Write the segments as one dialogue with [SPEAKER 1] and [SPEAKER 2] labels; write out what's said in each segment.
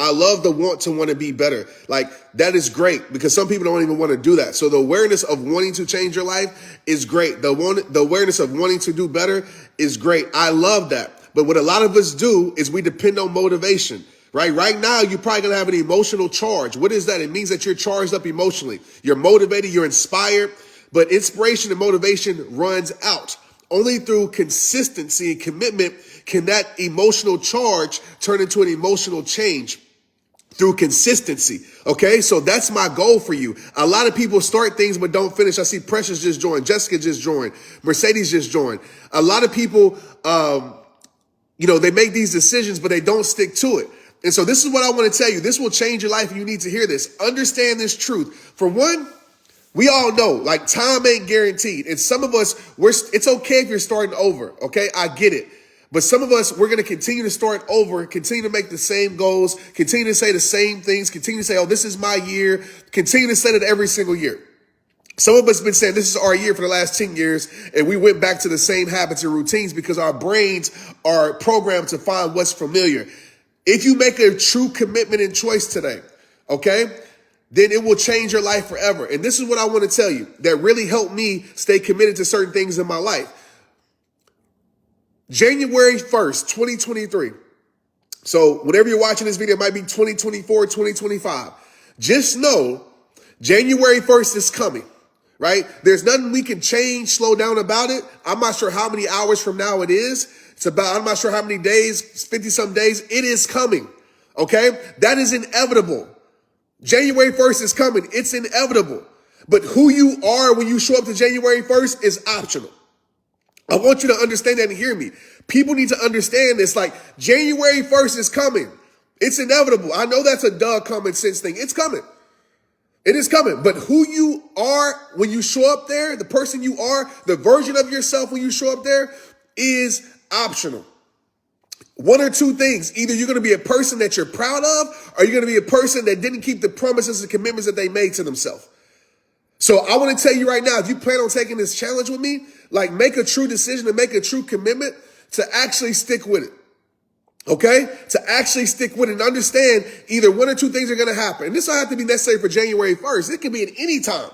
[SPEAKER 1] I love the want to be better. Like, that is great because some people don't even want to do that. So the awareness of wanting to change your life is great. The awareness of wanting to do better is great. I love that. But what a lot of us do is we depend on motivation, right? Right now, you're probably going to have an emotional charge. What is that? It means that you're charged up emotionally. You're motivated, you're inspired, but inspiration and motivation runs out. Only through consistency and commitment can that emotional charge turn into an emotional change. Through consistency. Okay. So that's my goal for you. A lot of people start things, but don't finish. I see Precious just joined. Jessica just joined. Mercedes just joined. A lot of people, they make these decisions, but they don't stick to it. And so this is what I want to tell you. This will change your life and you need to hear this. Understand this truth. For one, we all know, like, time ain't guaranteed. And some of us, it's okay if you're starting over. Okay. I get it. But some of us, we're going to continue to start over, continue to make the same goals, continue to say the same things, continue to say, oh, this is my year, continue to say that every single year. Some of us have been saying this is our year for the last 10 years, and we went back to the same habits and routines because our brains are programmed to find what's familiar. If you make a true commitment and choice today, okay, then it will change your life forever. And this is what I want to tell you that really helped me stay committed to certain things in my life. January 1st, 2023. So whenever you're watching this video, it might be 2024, 2025. Just know January 1st is coming, right? There's nothing we can change, slow down about it. I'm not sure how many hours from now it is. I'm not sure how many days, 50 some days. It is coming. Okay. That is inevitable. January 1st is coming. It's inevitable. But who you are when you show up to January 1st is optional. I want you to understand that and hear me. People need to understand this. Like, January 1st is coming. It's inevitable. I know that's a duh common sense thing. It's coming. It is coming. But who you are when you show up there, the person you are, the version of yourself when you show up there is optional. One or two things. Either you're going to be a person that you're proud of, or you're going to be a person that didn't keep the promises and commitments that they made to themselves. So I want to tell you right now, if you plan on taking this challenge with me, like, make a true decision and make a true commitment to actually stick with it. Okay? To actually stick with it and understand either one or two things are going to happen. And this don't have to be necessary for January 1st. It can be at any time.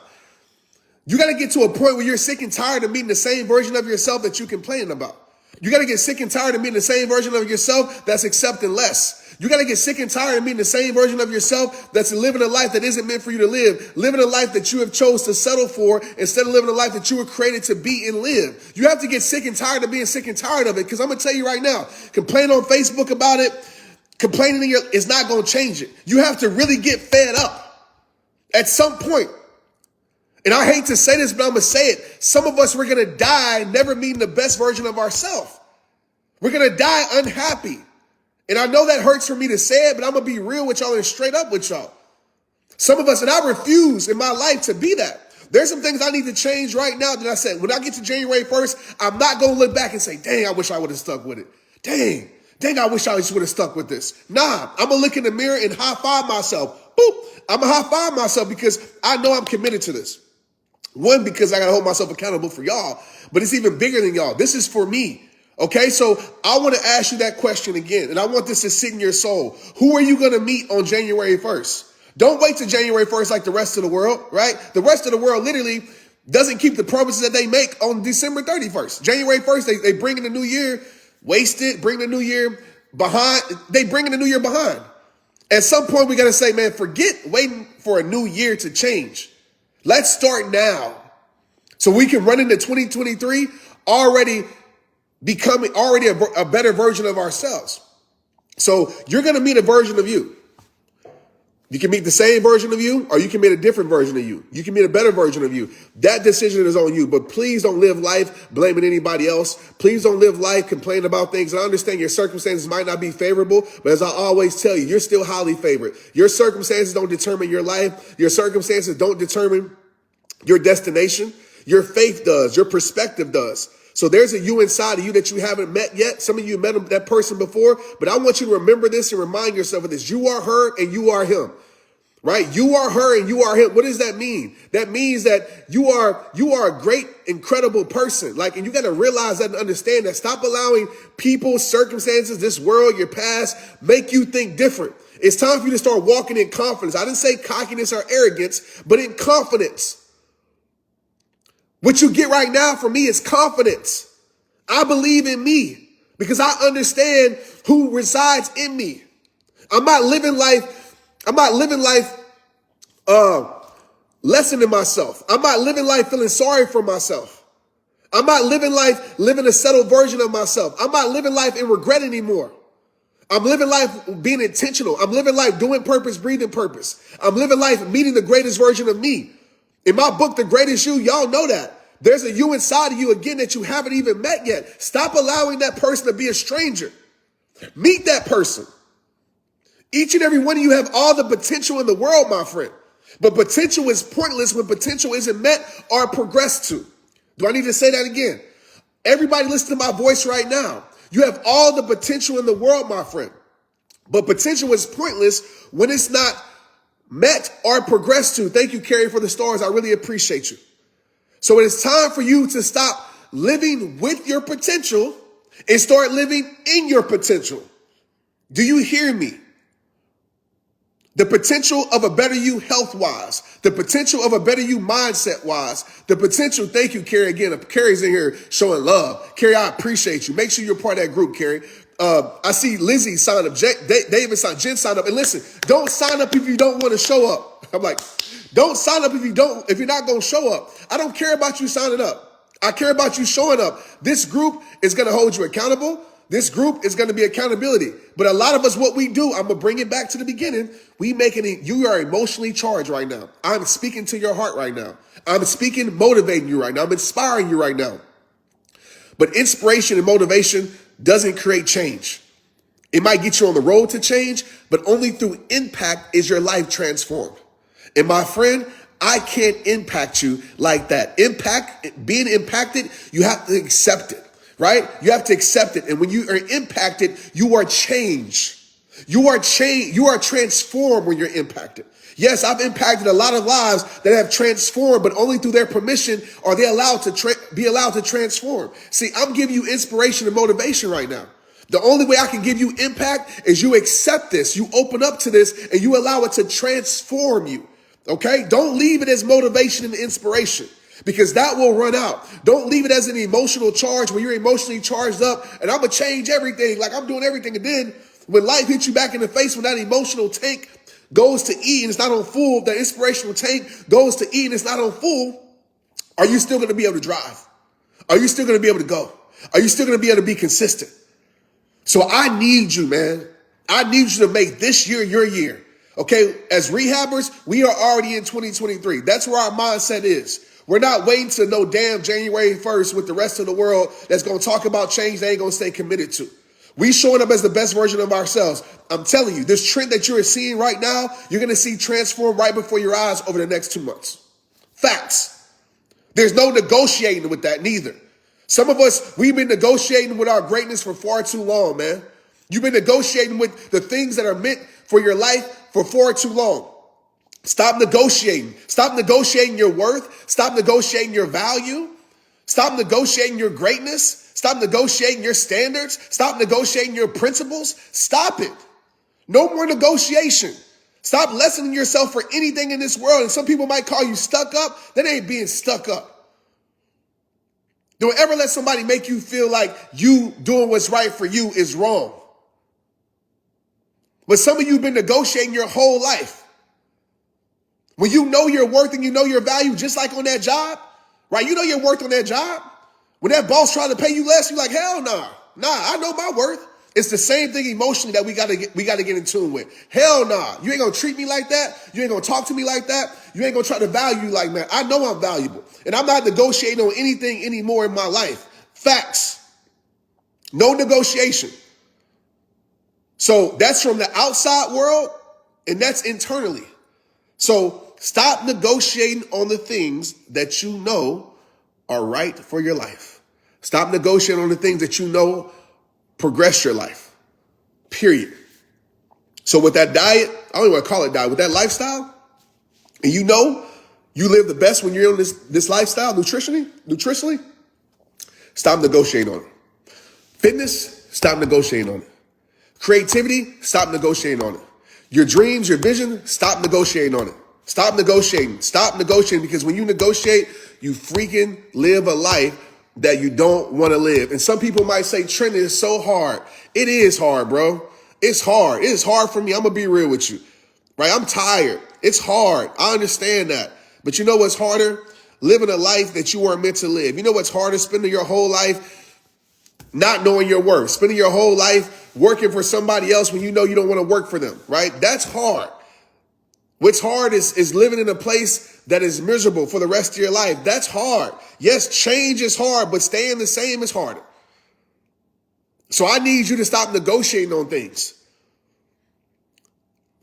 [SPEAKER 1] You got to get to a point where you're sick and tired of meeting the same version of yourself that you complain about. You got to get sick and tired of meeting the same version of yourself that's accepting less. You got to get sick and tired of meeting the same version of yourself that's living a life that isn't meant for you to live, living a life that you have chose to settle for instead of living a life that you were created to be and live. You have to get sick and tired of being sick and tired of it, because I'm going to tell you right now, complaining on Facebook about it, complaining is not going to change it. You have to really get fed up at some point. And I hate to say this, but I'm going to say it. Some of us, we're going to die never meeting the best version of ourselves. We're going to die unhappy. And I know that hurts for me to say it, but I'm going to be real with y'all and straight up with y'all. Some of us, and I refuse in my life to be that. There's some things I need to change right now that I said, when I get to January 1st, I'm not going to look back and say, dang, I wish I would have stuck with it. Dang, I wish I would have stuck with this. Nah, I'm going to look in the mirror and high five myself. Boop. I'm going to high five myself because I know I'm committed to this. One, because I got to hold myself accountable for y'all, but it's even bigger than y'all. This is for me. Okay, so I want to ask you that question again, and I want this to sit in your soul. Who are you going to meet on January 1st? Don't wait till January 1st like the rest of the world, right? The rest of the world literally doesn't keep the promises that they make on December 31st. January 1st, they bring in the new year, waste it, bring the new year behind. They bring in the new year behind. At some point, we got to say, man, forget waiting for a new year to change. Let's start now so we can run into 2023 already becoming a better version of ourselves. So you're going to meet a version of you. You can meet the same version of you, or you can meet a different version of you. You can meet a better version of you. That decision is on you, but please don't live life blaming anybody else. Please don't live life complaining about things. And I understand your circumstances might not be favorable, but as I always tell you, you're still highly favored. Your circumstances don't determine your life. Your circumstances don't determine your destination. Your faith does. Your perspective does. So there's a you inside of you that you haven't met yet. Some of you met that person before, but I want you to remember this and remind yourself of this. You are her and you are him, right? You are her and you are him. What does that mean? That means that you are a great, incredible person. Like, and you got to realize that and understand that. Stop allowing people, circumstances, this world, your past, make you think different. It's time for you to start walking in confidence. I didn't say cockiness or arrogance, but in confidence. What you get right now from me is confidence. I believe in me because I understand who resides in me. I'm not living life lessening myself. I'm not living life feeling sorry for myself. I'm not living life living a settled version of myself. I'm not living life in regret anymore. I'm living life being intentional. I'm living life doing purpose, breathing purpose. I'm living life meeting the greatest version of me. In my book, The Greatest You, y'all know that. There's a you inside of you again that you haven't even met yet. Stop allowing that person to be a stranger. Meet that person. Each and every one of you have all the potential in the world, my friend. But potential is pointless when potential isn't met or progressed to. Do I need to say that again? Everybody listen to my voice right now. You have all the potential in the world, my friend. But potential is pointless when it's not met or progressed to. Thank you, Carrie, for the stars. I really appreciate you. So it is time for you to stop living with your potential and start living in your potential. Do you hear me? The potential of a better you health-wise. The potential of a better you mindset-wise. The potential, thank you, Carrie, again. Carrie's in here showing love. Carrie, I appreciate you. Make sure you're part of that group, Carrie. I see Lizzie sign up. David signed up. Jen signed up. And listen, don't sign up if you don't want to show up. I'm like, don't sign up if you're not going to show up. I don't care about you signing up. I care about you showing up. This group is going to hold you accountable. This group is going to be accountability. But a lot of us, what we do, I'm going to bring it back to the beginning. You are emotionally charged right now. I'm speaking to your heart right now. I'm speaking, motivating you right now. I'm inspiring you right now. But inspiration and motivation doesn't create change. It might get you on the road to change, but only through impact is your life transformed. And my friend, I can't impact you like that. Being impacted, you have to accept it. Right? You have to accept it. And when you are impacted, you are changed. You are changed. You are transformed when you're impacted. Yes, I've impacted a lot of lives that have transformed, but only through their permission are they allowed to be allowed to transform. See, I'm giving you inspiration and motivation right now. The only way I can give you impact is you accept this. You open up to this and you allow it to transform you. Okay? Don't leave it as motivation and inspiration, because that will run out. Don't leave it as an emotional charge where you're emotionally charged up and I'm going to change everything. Like I'm doing everything. And then when life hits you back in the face, when that emotional tank goes to E and it's not on full, the inspirational tank goes to E and it's not on full, are you still going to be able to drive? Are you still going to be able to go? Are you still going to be able to be consistent? So I need you, man. I need you to make this year your year. Okay. As rehabbers, we are already in 2023. That's where our mindset is. We're not waiting to no damn January 1st with the rest of the world that's going to talk about change they ain't going to stay committed to. We showing up as the best version of ourselves. I'm telling you, this trend that you're seeing right now, you're going to see transform right before your eyes over the next 2 months. Facts. There's no negotiating with that neither. Some of us, we've been negotiating with our greatness for far too long, man. You've been negotiating with the things that are meant for your life for far too long. Stop negotiating. Stop negotiating your worth. Stop negotiating your value. Stop negotiating your greatness. Stop negotiating your standards. Stop negotiating your principles. Stop it. No more negotiation. Stop lessening yourself for anything in this world. And some people might call you stuck up. That ain't being stuck up. Don't ever let somebody make you feel like you doing what's right for you is wrong. But some of you have been negotiating your whole life. When you know your worth and you know your value, just like on that job, right? You know your worth on that job. When that boss tries to pay you less, you're like, hell nah. Nah, I know my worth. It's the same thing emotionally that we gotta get in tune with. Hell nah. You ain't gonna treat me like that. You ain't gonna talk to me like that. You ain't gonna try to value you like that. I know I'm valuable. And I'm not negotiating on anything anymore in my life. Facts. No negotiation. So that's from the outside world and that's internally. So stop negotiating on the things that you know are right for your life. Stop negotiating on the things that you know progress your life. Period. So with that diet, I don't even want to call it diet, with that lifestyle, and you know you live the best when you're on this lifestyle nutritionally, stop negotiating on it. Fitness, stop negotiating on it. Creativity, stop negotiating on it. Your dreams, your vision, stop negotiating on it. Stop negotiating. Stop negotiating, because when you negotiate, you freaking live a life that you don't want to live. And some people might say, Trent, is so hard. It is hard, bro. It's hard. It is hard for me. I'm going to be real with you, right? I'm tired. It's hard. I understand that. But you know what's harder? Living a life that you weren't meant to live. You know what's harder? Spending your whole life not knowing your worth. Spending your whole life working for somebody else when you know you don't want to work for them, right? That's hard. What's hard is living in a place that is miserable for the rest of your life. That's hard. Yes, change is hard, but staying the same is harder. So I need you to stop negotiating on things.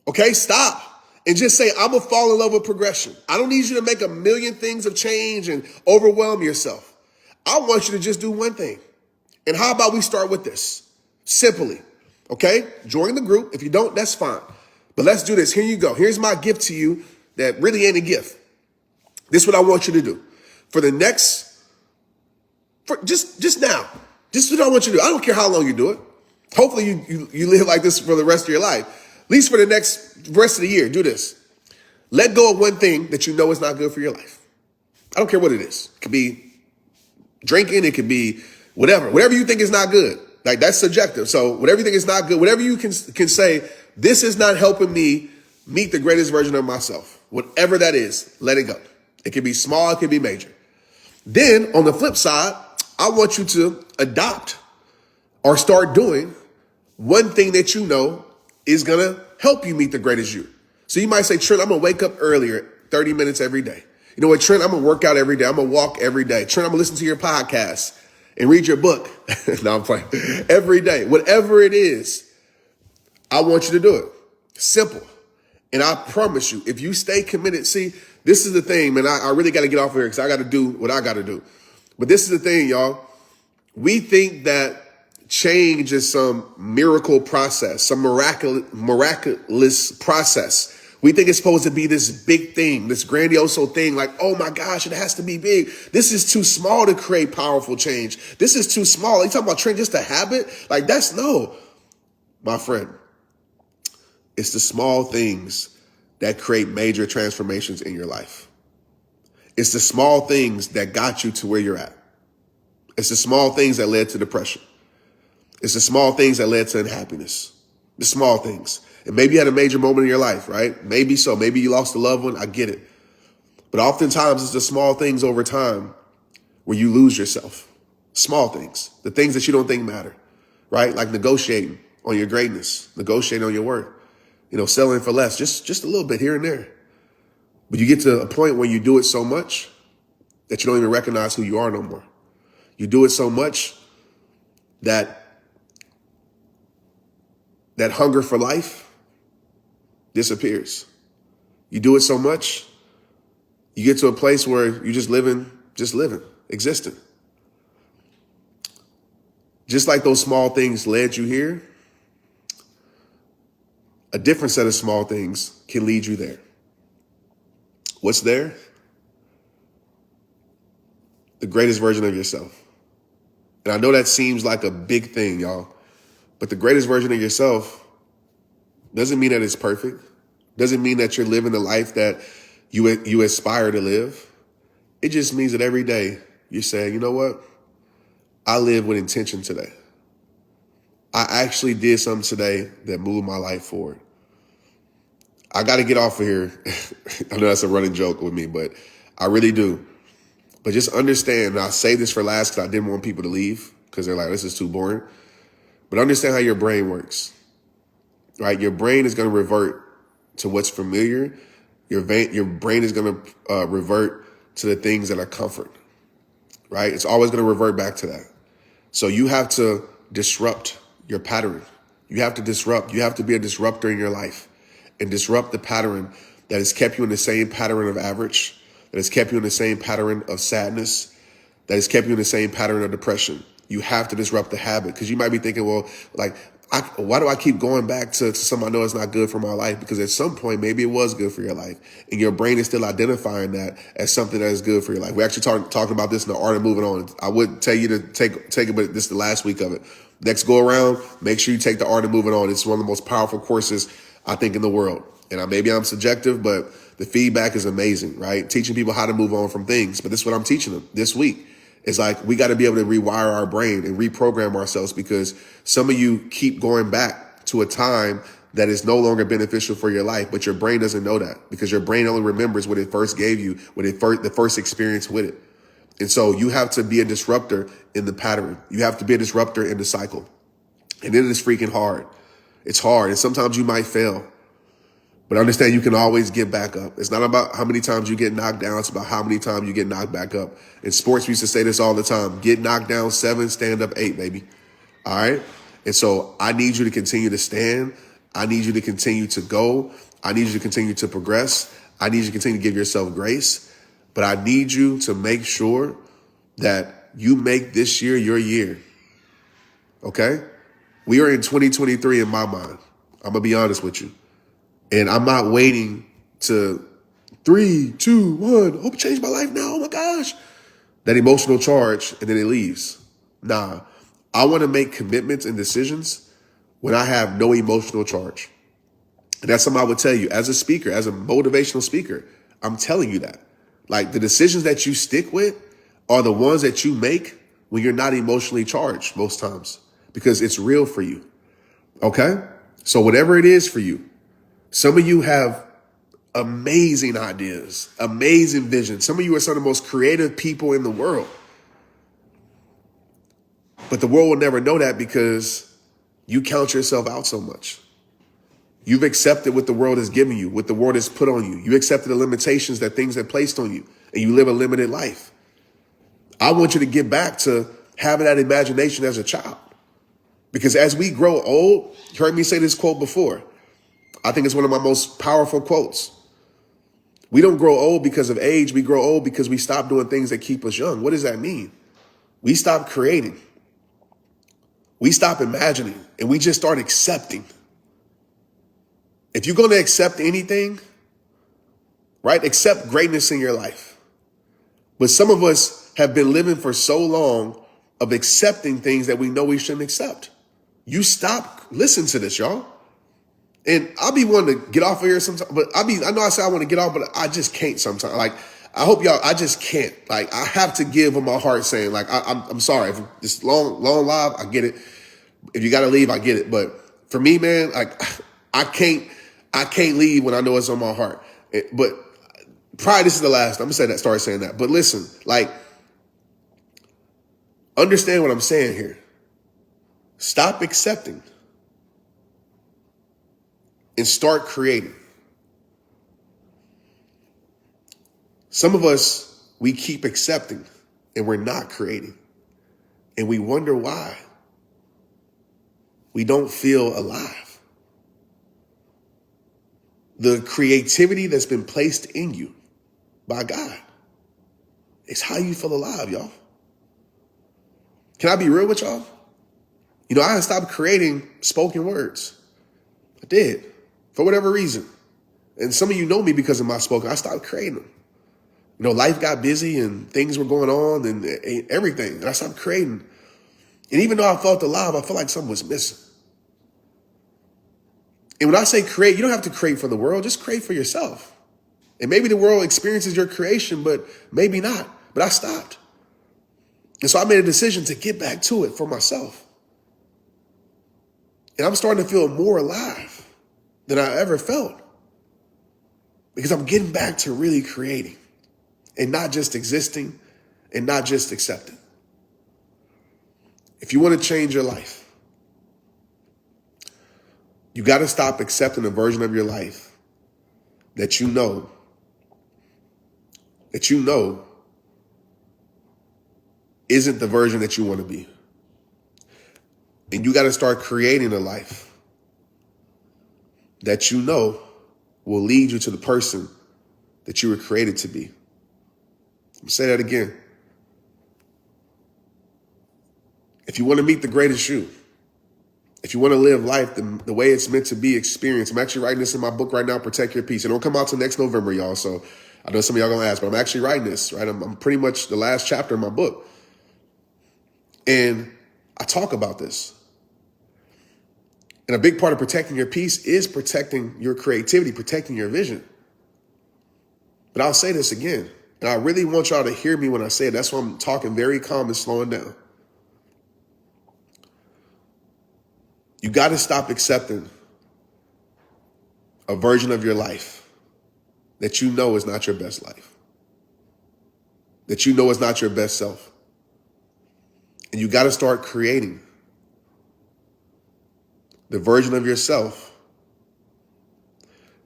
[SPEAKER 1] Okay, stop. And just say, I'm going to fall in love with progression. I don't need you to make a million things of change and overwhelm yourself. I want you to just do one thing. And how about we start with this? Simply, okay? Join the group. If you don't, that's fine. But let's do this. Here you go. Here's my gift to you that really ain't a gift. This is what I want you to do. Just now. This is what I want you to do. I don't care how long you do it. Hopefully you live like this for the rest of your life. At least for the rest of the year, do this. Let go of one thing that you know is not good for your life. I don't care what it is. It could be drinking. It could be whatever you think is not good. Like, that's subjective. So whatever you think is not good, whatever you can say, this is not helping me meet the greatest version of myself. Whatever that is, let it go. It can be small. It can be major. Then on the flip side, I want you to adopt or start doing one thing that you know is going to help you meet the greatest you. So you might say, Trent, I'm going to wake up earlier, 30 minutes every day. You know what, Trent, I'm going to work out every day. I'm going to walk every day. Trent, I'm going to listen to your podcast and read your book. No, I'm playing. Every day. Whatever it is, I want you to do it. Simple. And I promise you, if you stay committed, see, this is the thing, man. I really got to get off of here because I got to do what I got to do. But this is the thing, y'all. We think that change is some miracle process, some miraculous process. We think it's supposed to be this big thing, this grandiose thing, like, oh my gosh, it has to be big. This is too small to create powerful change. This is too small. You talking about, Trent, just a habit? Like, that's no, my friend. It's the small things that create major transformations in your life. It's the small things that got you to where you're at. It's the small things that led to depression. It's the small things that led to unhappiness. The small things. And maybe you had a major moment in your life, right? Maybe so. Maybe you lost a loved one. I get it. But oftentimes it's the small things over time where you lose yourself. Small things. The things that you don't think matter, right? Like negotiating on your greatness, negotiating on your worth, selling for less, just a little bit here and there. But you get to a point where you do it so much that you don't even recognize who you are no more. You do it so much that hunger for life disappears. You do it so much, you get to a place where you're just living, existing. Just like those small things led you here, a different set of small things can lead you there. What's there? The greatest version of yourself. And I know that seems like a big thing, y'all, but the greatest version of yourself doesn't mean that it's perfect. Doesn't mean that you're living the life that you aspire to live. It just means that every day you're saying, you know what? I live with intention today. I actually did something today that moved my life forward. I got to get off of here. I know that's a running joke with me, but I really do. But just understand, and I say this for last because I didn't want people to leave because they're like, this is too boring. But understand how your brain works, right? Your brain is going to revert to what's familiar. Your brain is going to revert to the things that are comfort, right? It's always going to revert back to that. So you have to disrupt your pattern. You have to disrupt. You have to be a disruptor in your life and disrupt the pattern that has kept you in the same pattern of average, that has kept you in the same pattern of sadness, that has kept you in the same pattern of depression. You have to disrupt the habit because you might be thinking, well, like, why do I keep going back to something I know is not good for my life? Because at some point, maybe it was good for your life. And your brain is still identifying that as something that is good for your life. We actually talking about this in the Art of Moving On. I would tell you to take it, but this is the last week of it. Next go around, make sure you take the Art of Moving On. It's one of the most powerful courses I think, in the world. And maybe I'm subjective, but the feedback is amazing, right? Teaching people how to move on from things. But this is what I'm teaching them this week. It's like we got to be able to rewire our brain and reprogram ourselves, because some of you keep going back to a time that is no longer beneficial for your life, but your brain doesn't know that, because your brain only remembers what it first gave you, the first experience with it. And so you have to be a disruptor in the pattern. You have to be a disruptor in the cycle. And it is freaking hard. It's hard. And sometimes you might fail. But understand, you can always get back up. It's not about how many times you get knocked down. It's about how many times you get knocked back up. In sports, we used to say this all the time. Get knocked down 7, stand up 8, baby. All right? And so I need you to continue to stand. I need you to continue to go. I need you to continue to progress. I need you to continue to give yourself grace. But I need you to make sure that you make this year your year. Okay? We are in 2023 in my mind. I'm going to be honest with you. And I'm not waiting to 3, 2, 1, hope change my life now. Oh my gosh. That emotional charge, and then it leaves. Nah, I want to make commitments and decisions when I have no emotional charge. And that's something I would tell you as a speaker, as a motivational speaker. I'm telling you that. Like, the decisions that you stick with are the ones that you make when you're not emotionally charged most times, because it's real for you. Okay? So whatever it is for you, some of you have amazing ideas, amazing vision. Some of you are some of the most creative people in the world. But the world will never know that because you count yourself out so much. You've accepted what the world has given you, what the world has put on you. You accepted the limitations that things have placed on you, and you live a limited life. I want you to get back to having that imagination as a child. Because as we grow old, you heard me say this quote before. I think it's one of my most powerful quotes. We don't grow old because of age. We grow old because we stop doing things that keep us young. What does that mean? We stop creating. We stop imagining, and we just start accepting. If you're going to accept anything, right, accept greatness in your life. But some of us have been living for so long of accepting things that we know we shouldn't accept. You stop. Listen to this, y'all. And I'll be wanting to get off of here sometimes, but I know I say I want to get off, but I just can't sometimes. Like, I hope y'all, I just can't. Like, I have to give with my heart saying, like, I'm sorry. If it's long live, I get it. If you got to leave, I get it. But for me, man, like, I can't leave when I know it's on my heart. But probably this is the last. I'm going to start saying that. But listen, like, understand what I'm saying here. Stop accepting and start creating. Some of us, we keep accepting and we're not creating. And we wonder why. We don't feel alive. The creativity that's been placed in you by God is how you feel alive, y'all. Can I be real with y'all? You know, I stopped creating spoken words. I did, for whatever reason. And some of you know me because of my spoken. I stopped creating them. You know, life got busy and things were going on and everything. And I stopped creating. And even though I felt alive, I felt like something was missing. And when I say create, you don't have to create for the world. Just create for yourself. And maybe the world experiences your creation, but maybe not. But I stopped. And so I made a decision to get back to it for myself. And I'm starting to feel more alive than I ever felt. Because I'm getting back to really creating and not just existing and not just accepting. If you want to change your life, you got to stop accepting a version of your life that you know isn't the version that you want to be. And you got to start creating a life that you know will lead you to the person that you were created to be. I'm going to say that again. If you want to meet the greatest you, if you want to live life the way it's meant to be experienced, I'm actually writing this in my book right now, Protect Your Peace. It don't come out till next November, y'all. So I know some of y'all going to ask, but I'm actually writing this, right? I'm pretty much the last chapter in my book. And I talk about this. And And a big part of protecting your peace is protecting your creativity, protecting your vision. But I'll say this again, and I really want y'all to hear me when I say it. That's why I'm talking very calm and slowing down. You got to stop accepting a version of your life that you know is not your best life, that you know is not your best self. And you got to start creating the version of yourself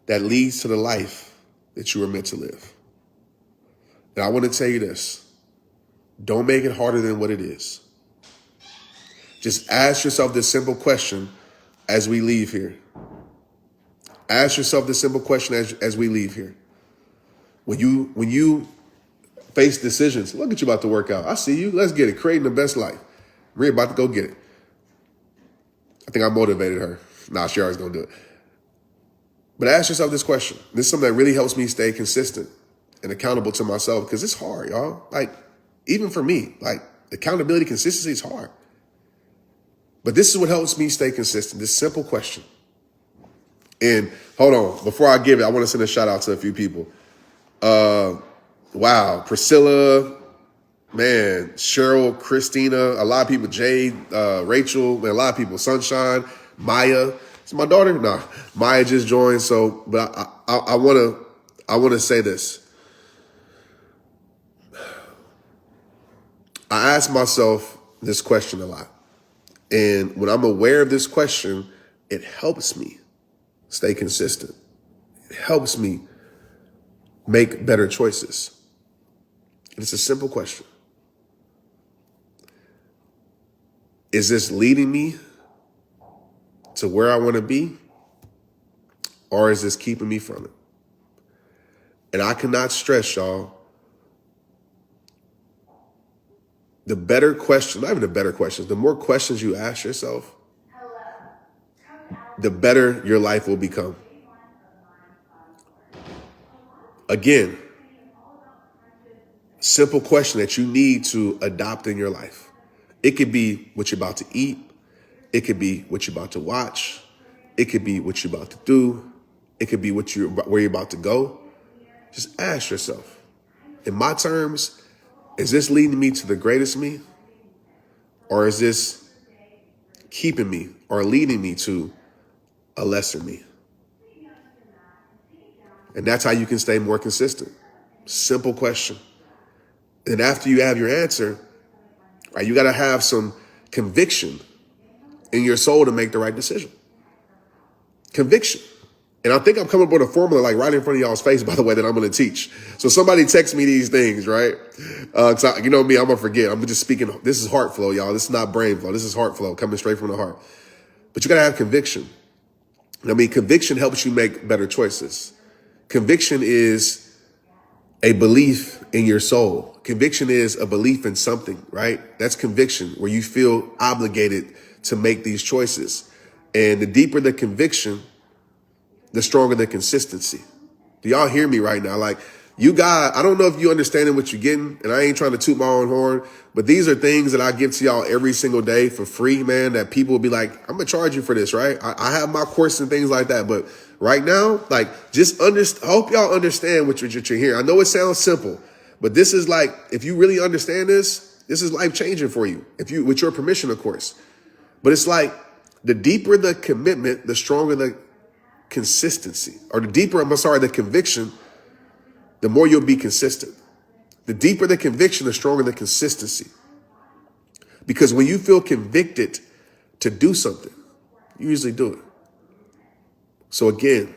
[SPEAKER 1] that leads to the life that you were meant to live. And I want to tell you this, don't make it harder than what it is. Just ask yourself this simple question as we leave here. Ask yourself this simple question as we leave here. When you face decisions, look at you about to work out. I see you. Let's get it. Creating the best life. We're about to go get it. I think I motivated her. Nah, she always gonna do it. But ask yourself this question. This is something that really helps me stay consistent and accountable to myself because it's hard, y'all. Like, even for me, like accountability, consistency is hard. But this is what helps me stay consistent. This simple question. And hold on, before I give it, I want to send a shout out to a few people. Wow, Priscilla, man, Cheryl, Christina, a lot of people, Jade, Rachel, man, a lot of people, Sunshine, Maya. Is my daughter? No, Maya just joined. So, but I want to say this. I ask myself this question a lot. And when I'm aware of this question, it helps me stay consistent. It helps me make better choices. And it's a simple question. Is this leading me to where I want to be? Or is this keeping me from it? And I cannot stress, y'all, the better question, not even the better questions, the more questions you ask yourself, the better your life will become. Again, simple question that you need to adopt in your life. It could be what you're about to eat. It could be what you're about to watch. It could be what you're about to do. It could be where you're about to go. Just ask yourself, in my terms, is this leading me to the greatest me? Or is this keeping me or leading me to a lesser me? And that's how you can stay more consistent. Simple question. And after you have your answer, right, you got to have some conviction in your soul to make the right decision. Conviction. And I think I'm coming up with a formula like right in front of y'all's face, by the way, that I'm going to teach. So somebody text me these things, right? You know me, I'm going to forget. I'm just speaking. This is heart flow, y'all. This is not brain flow. This is heart flow coming straight from the heart. But you got to have conviction. I mean, conviction helps you make better choices. Conviction is a belief in your soul. Conviction is a belief in something, right? That's conviction, where you feel obligated to make these choices. And the deeper the conviction, the stronger the consistency. Do y'all hear me right now? Like, you guys, I don't know if you understanding what you're getting, and I ain't trying to toot my own horn, but these are things that I give to y'all every single day for free, man, that people will be like, I'm going to charge you for this, right? I have my course and things like that, but right now, like, just I hope y'all understand what you're hearing. I know it sounds simple, but this is like, if you really understand this is life-changing for you, with your permission, of course. But it's like, the deeper the commitment, the stronger the consistency, or the conviction, the more you'll be consistent. The deeper the conviction, the stronger the consistency. Because when you feel convicted to do something, you usually do it. So again,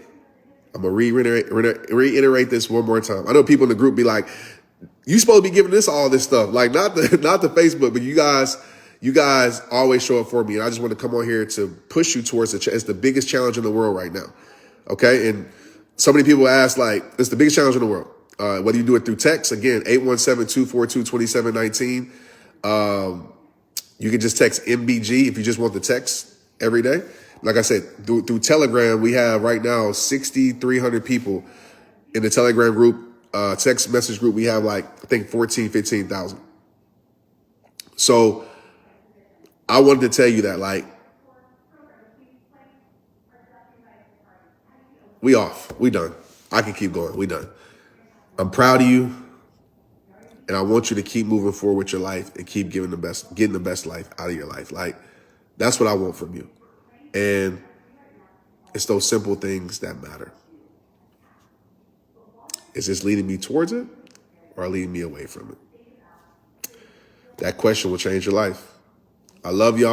[SPEAKER 1] I'm going to reiterate this one more time. I know people in the group be like, you supposed to be giving all this stuff. Like, not the Facebook, but you guys always show up for me. And I just want to come on here to push you towards it's the biggest challenge in the world right now. Okay. And so many people ask, like, it's the biggest challenge in the world. Whether you do it through text, again, 817-242-2719. You can just text MBG if you just want the text every day. Like I said, through Telegram, we have right now 6,300 people in the Telegram group, text message group. We have like, I think 15,000. So I wanted to tell you that, like, We off. We done. I can keep going. We done. I'm proud of you. And I want you to keep moving forward with your life and keep getting the best life out of your life. Like, that's what I want from you. And it's those simple things that matter. Is this leading me towards it or leading me away from it? That question will change your life. I love y'all.